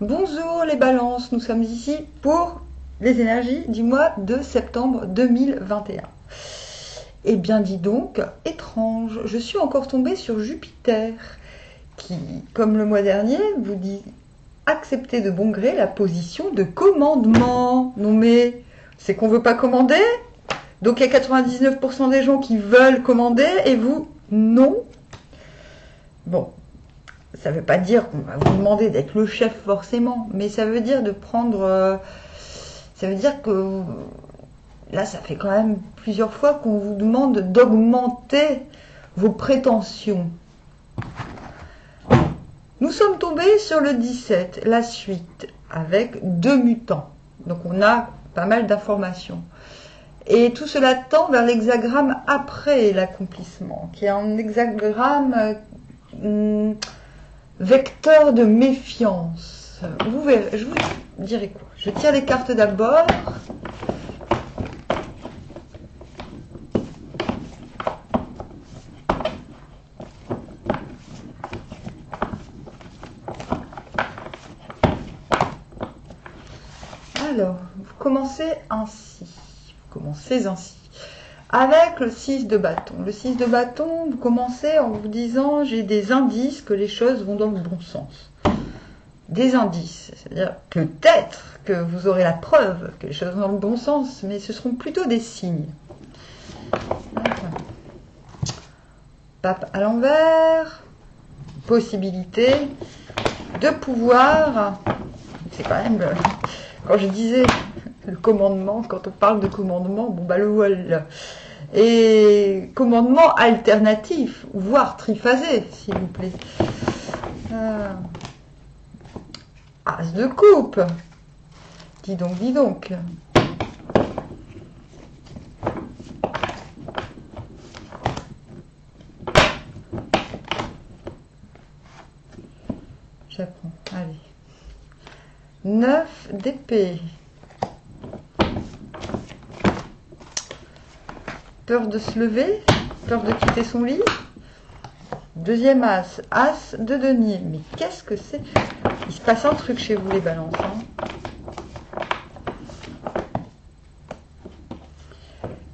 Bonjour les balances, nous sommes ici pour les énergies du mois de septembre 2021. Eh bien dis donc, étrange, je suis encore tombée sur Jupiter qui, comme le mois dernier, vous dit accepter de bon gré la position de commandement. Non mais, c'est qu'on veut pas commander? Donc il y a 99% des gens qui veulent commander et vous, non. Bon, ça ne veut pas dire qu'on va vous demander d'être le chef forcément, mais ça veut dire de prendre... ça veut dire que là, ça fait quand même plusieurs fois qu'on vous demande d'augmenter vos prétentions. Nous sommes tombés sur le 17, la suite, avec 2 mutants. Donc on a pas mal d'informations. Et tout cela tend vers l'hexagramme après l'accomplissement, qui est un hexagramme vecteur de méfiance. Vous verrez, je vous dirai quoi. Je tire les cartes d'abord. Alors, vous commencez ainsi. Avec le 6 de bâton. Le 6 de bâton, vous commencez en vous disant « j'ai des indices que les choses vont dans le bon sens ». Des indices, c'est-à-dire peut-être que vous aurez la preuve que les choses vont dans le bon sens, mais ce seront plutôt des signes. Pape à l'envers, possibilité de pouvoir, c'est quand même, quand je disais le commandement, quand on parle de commandement, bon bah le voilà. Et commandement alternatif, voire triphasé, s'il vous plaît. As de coupe. Dis donc, dis donc. J'apprends, allez. 9 d'épée. Peur de se lever, peur de quitter son lit. Deuxième as, as de denier. Mais qu'est-ce que c'est? Il se passe un truc chez vous les balances.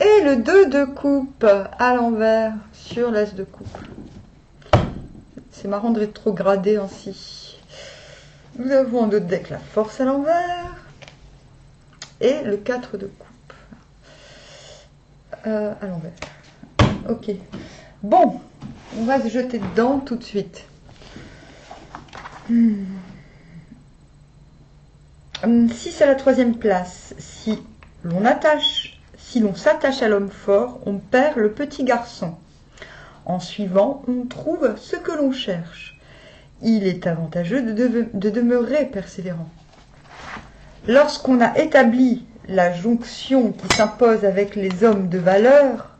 Et le 2 de coupe à l'envers sur l'as de coupe. C'est marrant de rétrograder ainsi. Nous avons en notre deck la force à l'envers. Et le 4 de coupe. À l'envers. Ok. Bon, on va se jeter dedans tout de suite. 6 à la 3e place. Si l'on s'attache à l'homme fort, on perd le petit garçon. En suivant, on trouve ce que l'on cherche. Il est avantageux de demeurer persévérant. Lorsqu'on a établi la jonction qui s'impose avec les hommes de valeur,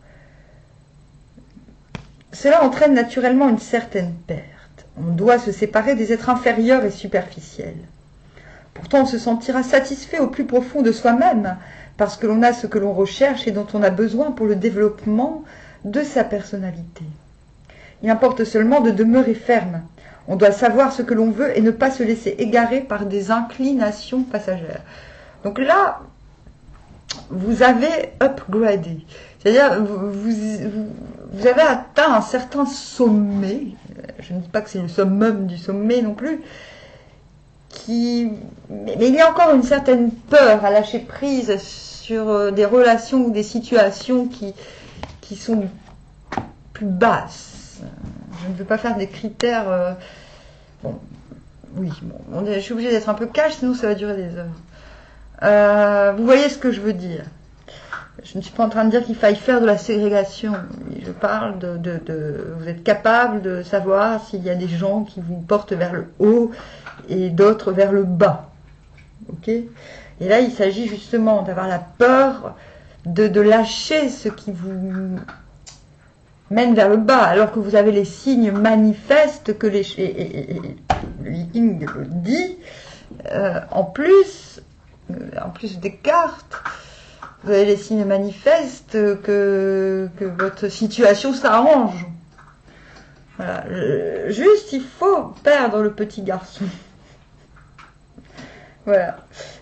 cela entraîne naturellement une certaine perte. On doit se séparer des êtres inférieurs et superficiels. Pourtant, on se sentira satisfait au plus profond de soi-même, parce que l'on a ce que l'on recherche et dont on a besoin pour le développement de sa personnalité. Il importe seulement de demeurer ferme. On doit savoir ce que l'on veut et ne pas se laisser égarer par des inclinations passagères. Donc là, vous avez upgradé. C'est-à-dire, vous avez atteint un certain sommet. Je ne dis pas que c'est le summum du sommet non plus. Mais il y a encore une certaine peur à lâcher prise sur des relations ou des situations qui sont plus basses. Je ne veux pas faire des critères... bon, oui, bon, je suis obligée d'être un peu cash, sinon ça va durer des heures. Vous voyez ce que je veux dire. Je ne suis pas en train de dire qu'il faille faire de la ségrégation. Je parle vous êtes capable de savoir s'il y a des gens qui vous portent vers le haut et d'autres vers le bas. Ok? Et là, il s'agit justement d'avoir la peur de lâcher ce qui vous mène vers le bas, alors que vous avez les signes manifestes que le viking le dit. En plus des cartes, vous avez les signes manifestes que votre situation s'arrange. Voilà. Juste, il faut perdre le petit garçon. Voilà.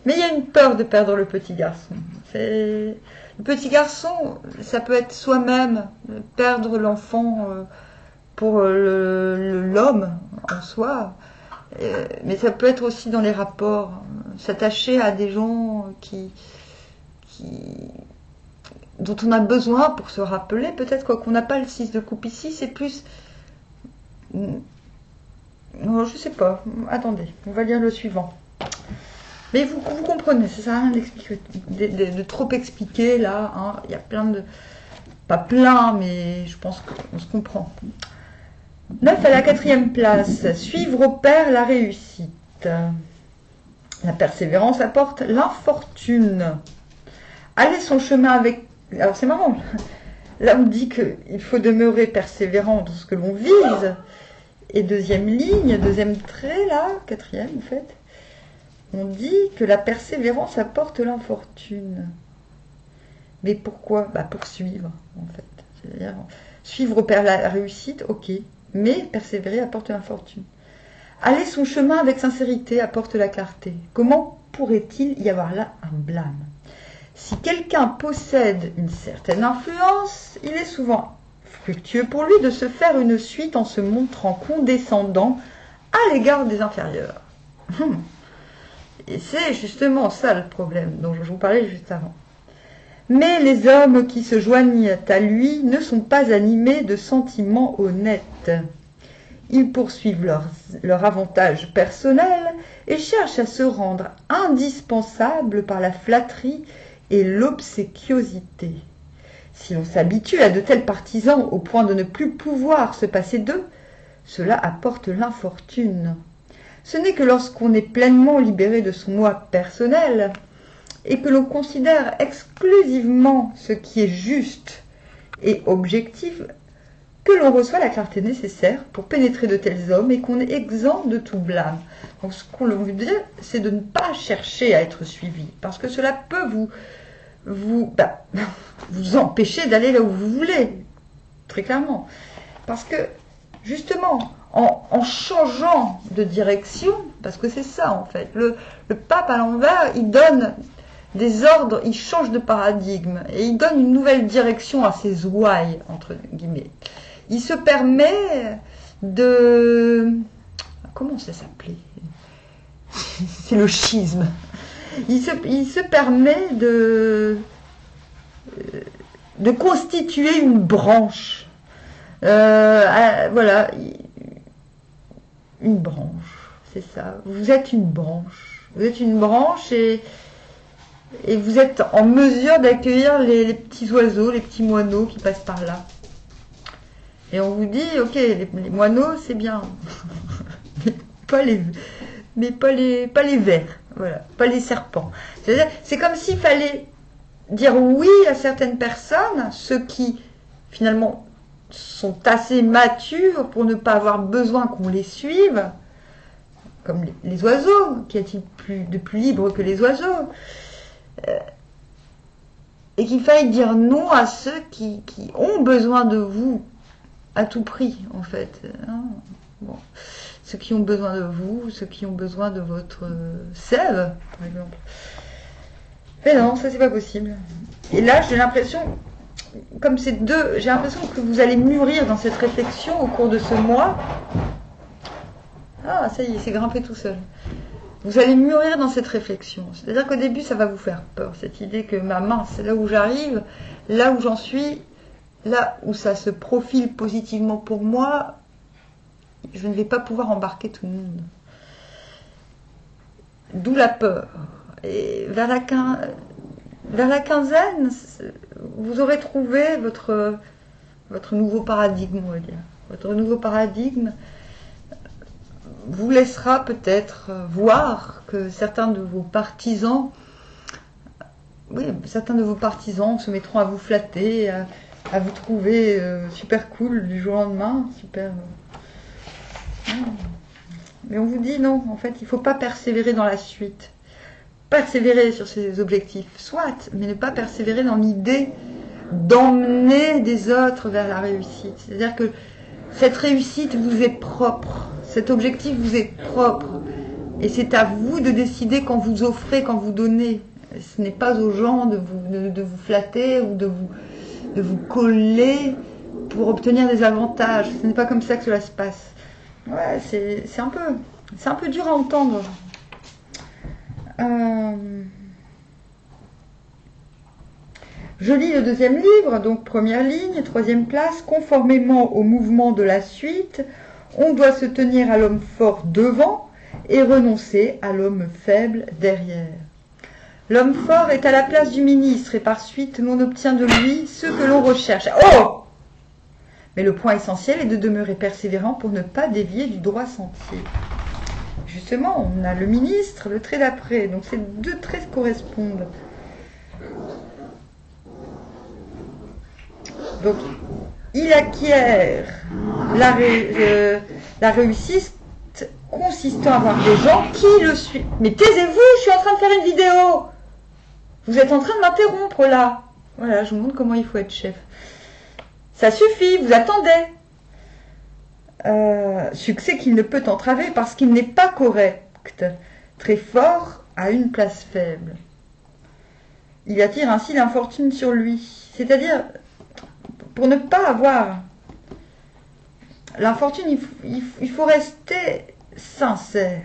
Mais il y a une peur de perdre le petit garçon. Le petit garçon, ça peut être soi-même, perdre l'enfant pour l'homme en soi, mais ça peut être aussi dans les rapports, s'attacher à des gens dont on a besoin pour se rappeler, peut-être qu'on n'a pas le 6 de coupe ici, c'est plus... Non, je sais pas, attendez, on va lire le suivant. Mais vous comprenez, ça sert à rien de trop expliquer là, hein. Il y a plein de... Pas plein, mais je pense qu'on se comprend. 9 à la 4e place, suivre au père la réussite. La persévérance apporte l'infortune. Aller son chemin avec... Alors c'est marrant, là on dit qu'il faut demeurer persévérant dans ce que l'on vise. Et deuxième ligne, deuxième trait là, 4e en fait, on dit que la persévérance apporte l'infortune. Mais pourquoi? Poursuivre en fait. C'est-à-dire, suivre au père la réussite, ok, mais persévérer apporte l'infortune. Aller son chemin avec sincérité apporte la clarté. Comment pourrait-il y avoir là un blâme? Si quelqu'un possède une certaine influence, il est souvent fructueux pour lui de se faire une suite en se montrant condescendant à l'égard des inférieurs. Et c'est justement ça le problème dont je vous parlais juste avant. Mais les hommes qui se joignent à lui ne sont pas animés de sentiments honnêtes. Ils poursuivent leur avantage personnel et cherchent à se rendre indispensables par la flatterie et l'obséquiosité. Si l'on s'habitue à de tels partisans au point de ne plus pouvoir se passer d'eux, cela apporte l'infortune. Ce n'est que lorsqu'on est pleinement libéré de son moi personnel et que l'on considère exclusivement ce qui est juste et objectif que l'on reçoit la clarté nécessaire pour pénétrer de tels hommes et qu'on est exempt de tout blâme. Donc ce qu'on veut dire, c'est de ne pas chercher à être suivi, parce que cela peut vous empêcher d'aller là où vous voulez, très clairement. Parce que, justement, en changeant de direction, parce que c'est ça en fait, le pape à l'envers, il donne des ordres, il change de paradigme, et il donne une nouvelle direction à ses ouailles, entre guillemets. Il se permet de... Comment ça s'appelait? C'est le schisme. Il se permet de constituer une branche. Voilà, une branche, c'est ça. Vous êtes une branche. Vous êtes une branche et vous êtes en mesure d'accueillir les petits oiseaux, les petits moineaux qui passent par là. Et on vous dit, ok, les moineaux, c'est bien. mais pas les vers. Voilà, pas les serpents. C'est comme s'il fallait dire oui à certaines personnes, ceux qui finalement sont assez matures pour ne pas avoir besoin qu'on les suive, comme les oiseaux, qu'y a-t-il de plus libre que les oiseaux, et qu'il faille dire non à ceux qui ont besoin de vous à tout prix, en fait. Bon. Ceux qui ont besoin de vous, ceux qui ont besoin de votre sève, par exemple. Mais non, ça c'est pas possible. Et là, j'ai l'impression, comme ces deux, j'ai l'impression que vous allez mûrir dans cette réflexion au cours de ce mois. Ah, ça y est, c'est grimpé tout seul. Vous allez mûrir dans cette réflexion. C'est-à-dire qu'au début, ça va vous faire peur, cette idée que ma main, c'est là où j'arrive, là où j'en suis, là où ça se profile positivement pour moi, je ne vais pas pouvoir embarquer tout le monde. D'où la peur. Et vers la quinzaine, vous aurez trouvé votre nouveau paradigme, on va dire. Votre nouveau paradigme vous laissera peut-être voir que certains de vos partisans se mettront à vous flatter, à vous trouver super cool du jour au lendemain, super... Mais on vous dit non, en fait, il ne faut pas persévérer dans la suite. Persévérer sur ses objectifs, soit, mais ne pas persévérer dans l'idée d'emmener des autres vers la réussite. C'est-à-dire que cette réussite vous est propre, cet objectif vous est propre. Et c'est à vous de décider quand vous offrez, quand vous donnez. Ce n'est pas aux gens de vous flatter ou de vous coller pour obtenir des avantages. Ce n'est pas comme ça que cela se passe. Ouais, c'est un peu dur à entendre. Je lis le deuxième livre, donc première ligne, troisième place. Conformément au mouvement de la suite, on doit se tenir à l'homme fort devant et renoncer à l'homme faible derrière. L'homme fort est à la place du ministre et par suite l'on obtient de lui ce que l'on recherche. Oh! Mais le point essentiel est de demeurer persévérant pour ne pas dévier du droit sentier. Justement, on a le ministre, le trait d'après, donc ces deux traits correspondent. Donc, il acquiert la réussite consistant à avoir des gens qui le suivent. Mais taisez-vous, je suis en train de faire une vidéo. Vous êtes en train de m'interrompre là. Voilà, je vous montre comment il faut être chef. Ça suffit, vous attendez. Succès qu'il ne peut entraver parce qu'il n'est pas correct. Très fort à une place faible. Il attire ainsi l'infortune sur lui. C'est-à-dire, pour ne pas avoir l'infortune, il faut rester sincère.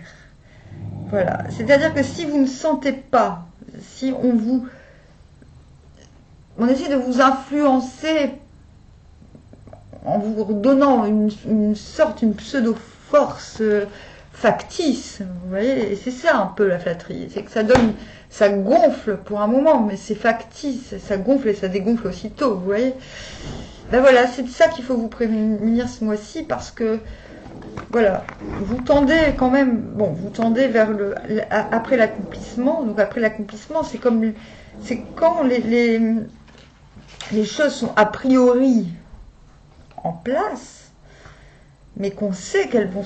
Voilà. C'est-à-dire que si vous ne sentez pas, si on essaie de vous influencer en vous donnant une pseudo-force factice, vous voyez, et c'est ça un peu la flatterie, c'est que ça gonfle pour un moment, mais c'est factice, ça gonfle et ça dégonfle aussitôt, vous voyez. Ben voilà, c'est de ça qu'il faut vous prévenir ce mois-ci, parce que, voilà, vous tendez quand même, bon, vous tendez vers après l'accomplissement, donc après l'accomplissement, c'est quand les choses sont a priori en place, mais qu'on sait qu'elles vont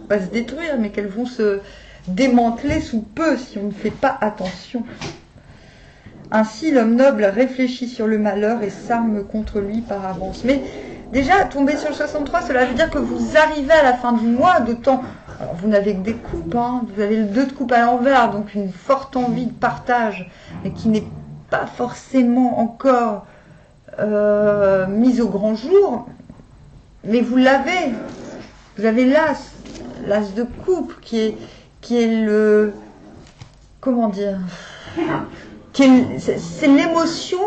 pas se détruire, mais qu'elles vont se démanteler sous peu si on ne fait pas attention. Ainsi, l'homme noble réfléchit sur le malheur et s'arme contre lui par avance. Mais déjà, tomber sur le 63, cela veut dire que vous arrivez à la fin du mois, d'autant... Alors, vous n'avez que des coupes, hein, vous avez le 2 de coupe à l'envers, donc une forte envie de partage, mais qui n'est pas forcément encore mise au grand jour, mais vous l'avez. Vous avez l'as de coupe qui est le... Comment dire, c'est l'émotion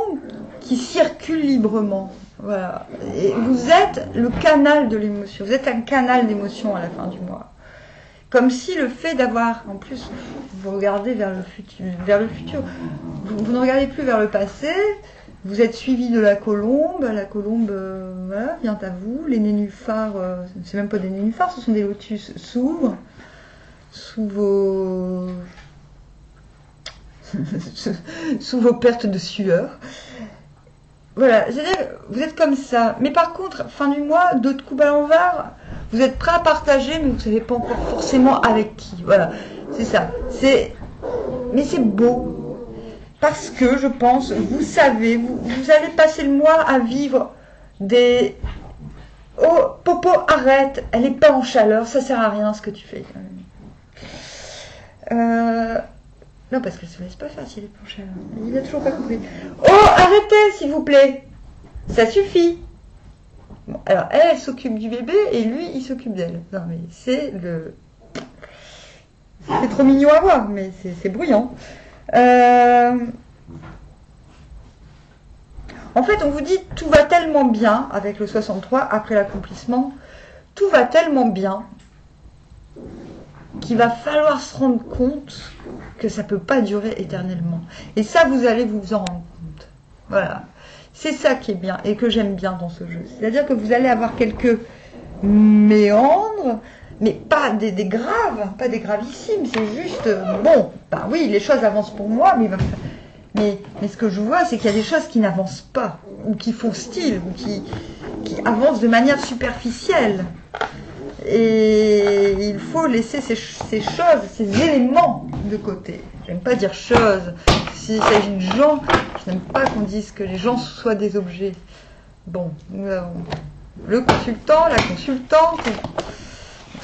qui circule librement. Voilà. Et vous êtes le canal de l'émotion. Vous êtes un canal d'émotion à la fin du mois. Comme si le fait d'avoir, en plus, vous regardez vers le futur. Vous ne regardez plus vers le passé. Vous êtes suivi de la colombe. La colombe, voilà, vient à vous. Les nénuphars, c'est même pas des nénuphars, ce sont des lotus, s'ouvrent sous vos pertes de sueur. Voilà, c'est-à-dire, vous êtes comme ça. Mais par contre, fin du mois, 2 de coupe à l'envers, vous êtes prêt à partager, mais vous ne savez pas encore forcément avec qui. Voilà, c'est ça. Mais c'est beau. Parce que, je pense, vous savez, vous allez passer le mois à vivre des... Oh, Popo, arrête, elle n'est pas en chaleur, ça sert à rien ce que tu fais. Non, parce qu'elle ne se laisse pas faire si elle est pas en chaleur. Il n'a toujours pas compris. Oh, arrêtez, s'il vous plaît. Ça suffit. Bon, alors, elle s'occupe du bébé et lui, il s'occupe d'elle. Non, mais c'est trop mignon à voir, mais c'est bruyant. En fait, on vous dit tout va tellement bien avec le 63 après l'accomplissement, tout va tellement bien qu'il va falloir se rendre compte que ça ne peut pas durer éternellement. Et ça, vous allez vous en rendre compte. Voilà. C'est ça qui est bien et que j'aime bien dans ce jeu. C'est-à-dire que vous allez avoir quelques méandres, mais pas des graves, pas des gravissimes. C'est juste, bon, bah oui, les choses avancent pour moi, mais ce que je vois, c'est qu'il y a des choses qui n'avancent pas, ou qui font style, ou qui avancent de manière superficielle. Et il faut laisser ces choses, ces éléments de côté. J'aime pas dire choses. S'il s'agit de gens, je n'aime pas qu'on dise que les gens soient des objets. Bon, nous avons le consultant, la consultante.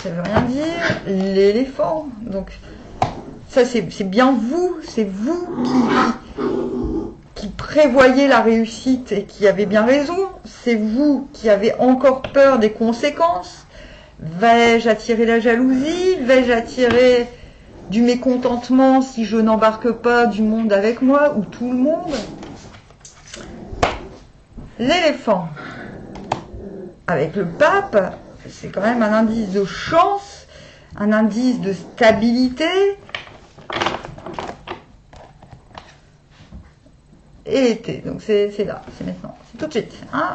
ça veut rien dire. L'éléphant, donc ça c'est bien vous, c'est vous qui prévoyez la réussite et qui avez bien raison. C'est vous qui avez encore peur des conséquences. Vais-je attirer la jalousie? Vais-je attirer du mécontentement si je n'embarque pas du monde avec moi ou tout le monde? L'éléphant avec le pape, c'est quand même un indice de chance, un indice de stabilité. Et l'été, donc c'est là, c'est maintenant, c'est tout de suite. Hein,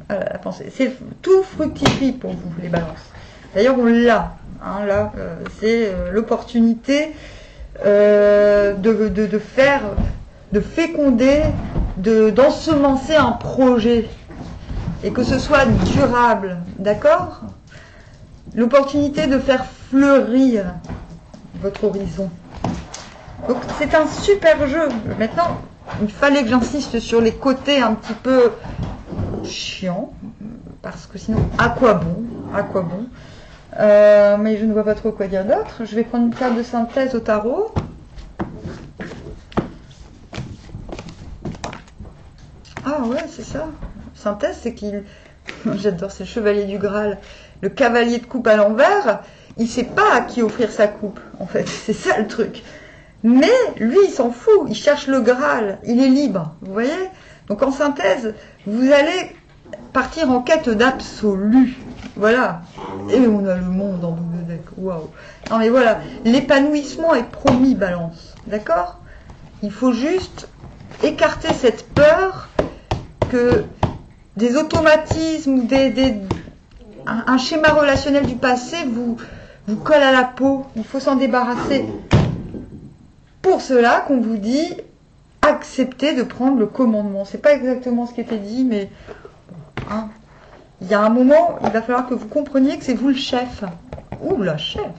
voilà, la pensée, c'est tout fructifie pour vous, les balances. D'ailleurs, on l'a. Hein, là, c'est l'opportunité de faire, de féconder, d'ensemencer un projet. Et que ce soit durable, d'accord? L'opportunité de faire fleurir votre horizon. Donc, c'est un super jeu. Maintenant, il fallait que j'insiste sur les côtés un petit peu chiants, parce que sinon, à quoi bon? À quoi bon? Mais je ne vois pas trop quoi dire d'autre. Je vais prendre une carte de synthèse au tarot. Ah ouais, c'est ça. Synthèse, c'est qu'il... J'adore, c'est le chevalier du Graal. Le cavalier de coupe à l'envers, il sait pas à qui offrir sa coupe, en fait. C'est ça le truc. Mais lui, il s'en fout. Il cherche le Graal. Il est libre. Vous voyez? Donc en synthèse, vous allez partir en quête d'absolu. Voilà. Et on a le monde en double deck. Waouh. Non mais voilà. L'épanouissement est promis, balance. D'accord? Il faut juste écarter cette peur que des automatismes ou un schéma relationnel du passé vous colle à la peau. Il faut s'en débarrasser. Pour cela qu'on vous dit acceptez de prendre le commandement. C'est pas exactement ce qui était dit, mais hein, il y a un moment, il va falloir que vous compreniez que c'est vous le chef. Ou la chef.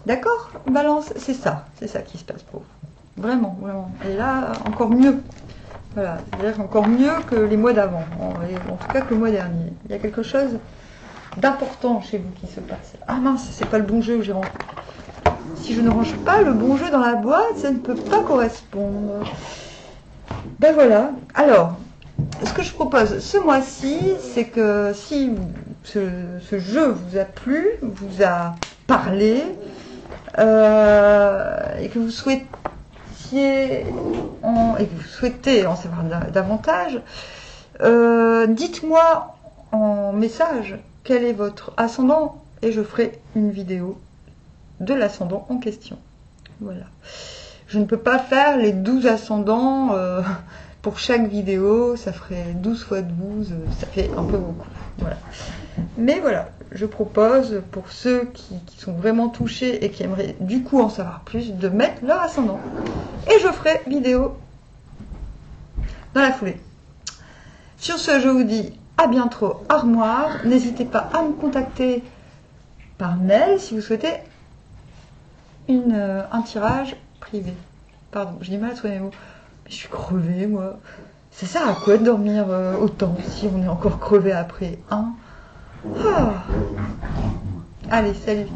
D'accord, balance, c'est ça qui se passe pour vous. Vraiment, vraiment. Et là, encore mieux. Voilà, c'est-à-dire encore mieux que les mois d'avant, en tout cas que le mois dernier. Il y a quelque chose d'important chez vous qui se passe. Ah mince, c'est pas le bon jeu où j'ai rentré. Si je ne range pas le bon jeu dans la boîte, ça ne peut pas correspondre. Ben voilà. Alors, ce que je propose ce mois-ci, c'est que si ce jeu vous a plu, vous a parlé, et que vous souhaitez en savoir davantage, dites-moi en message quel est votre ascendant et je ferai une vidéo de l'ascendant en question. Voilà. Je ne peux pas faire les 12 ascendants pour chaque vidéo, ça ferait 12 fois 12, ça fait un peu beaucoup. Voilà. Mais voilà, je propose pour ceux qui sont vraiment touchés et qui aimeraient du coup en savoir plus, de mettre leur ascendant. Et je ferai vidéo dans la foulée. Sur ce, je vous dis à bientôt, Armoire. N'hésitez pas à me contacter par mail si vous souhaitez un tirage privé. Pardon, j'ai du mal à trouver mes mots. Mais je suis crevée, moi. Ça sert à quoi de dormir autant si on est encore crevé après, hein? Ah. Allez, salut.